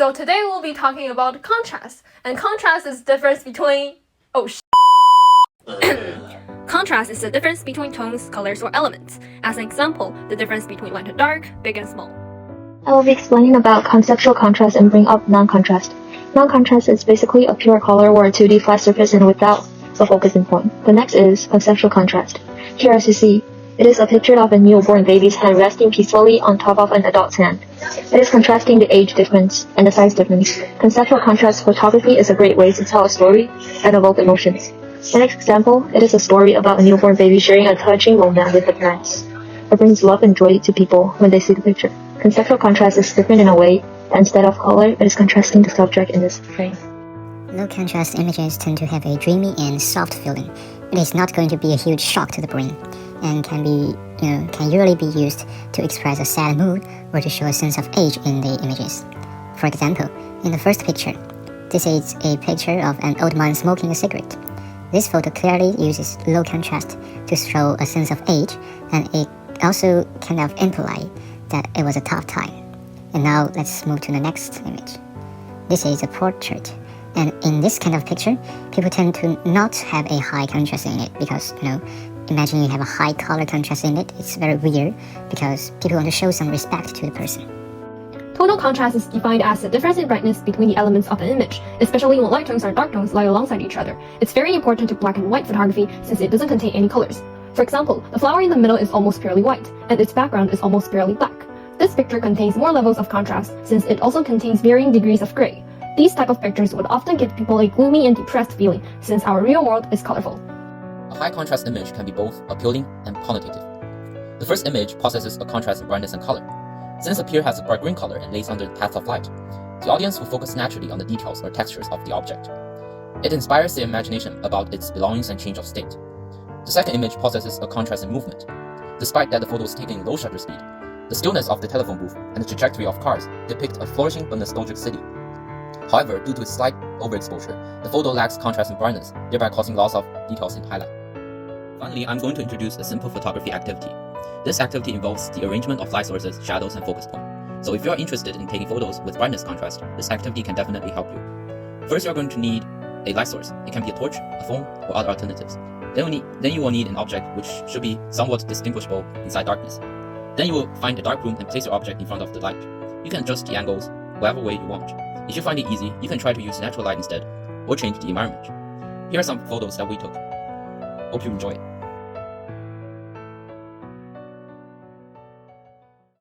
So today we'll be talking about contrast, and contrast is the difference between Contrast is the difference between tones, colors, or elements. As an example, the difference between light and dark, big and small. I will be explaining about conceptual contrast and bring up non-contrast. Non-contrast is basically a pure color or a 2D flat surface and without a focusing point. The next is conceptual contrast. Here as you see, it is a picture of a newborn baby's hand resting peacefully on top of an adult's hand. It is contrasting the age difference and the size difference. Conceptual contrast photography is a great way to tell a story and evoke emotions. The next example, it is a story about a newborn baby sharing a touching moment with the parents. It brings love and joy to people when they see the picture. Conceptual contrast is different in a way that instead of color, it is contrasting the subject in this frame. Low contrast images tend to have a dreamy and soft feeling. It is not going to be a huge shock to the brain, and can usually be used to express a sad mood or to show a sense of age in the images. For example, in the first picture, this is a picture of an old man smoking a cigarette. This photo clearly uses low contrast to show a sense of age, and it also kind of implies that it was a tough time. And now let's move to the next image. This is a portrait, and in this kind of picture, people tend to not have a high contrast in it because, imagine you have a high color contrast in it. It's very weird because people want to show some respect to the person. Total contrast is defined as the difference in brightness between the elements of an image, especially when light tones and dark tones lie alongside each other. It's very important to black and white photography since it doesn't contain any colors. For example, the flower in the middle is almost purely white, and its background is almost purely black. This picture contains more levels of contrast since it also contains varying degrees of gray. These type of pictures would often give people a gloomy and depressed feeling since our real world is colorful. A high contrast image can be both appealing and connotative. The first image possesses a contrast in brightness and color. Since the pier has a bright green color and lays under the path of light, the audience will focus naturally on the details or textures of the object. It inspires the imagination about its belongings and change of state. The second image possesses a contrast in movement. Despite that the photo is taken in low shutter speed, the stillness of the telephone booth and the trajectory of cars depict a flourishing but nostalgic city. However, due to its slight overexposure, the photo lacks contrast in brightness, thereby causing loss of details in highlight. Finally, I'm going to introduce a simple photography activity. This activity involves the arrangement of light sources, shadows, and focus point. So if you're interested in taking photos with brightness contrast, this activity can definitely help you. First, you're going to need a light source. It can be a torch, a phone, or other alternatives. Then you will need an object which should be somewhat distinguishable inside darkness. Then you will find a dark room and place your object in front of the light. You can adjust the angles whatever way you want. If you find it easy, you can try to use natural light instead, or change the environment. Here are some photos that we took. Hope you enjoy it.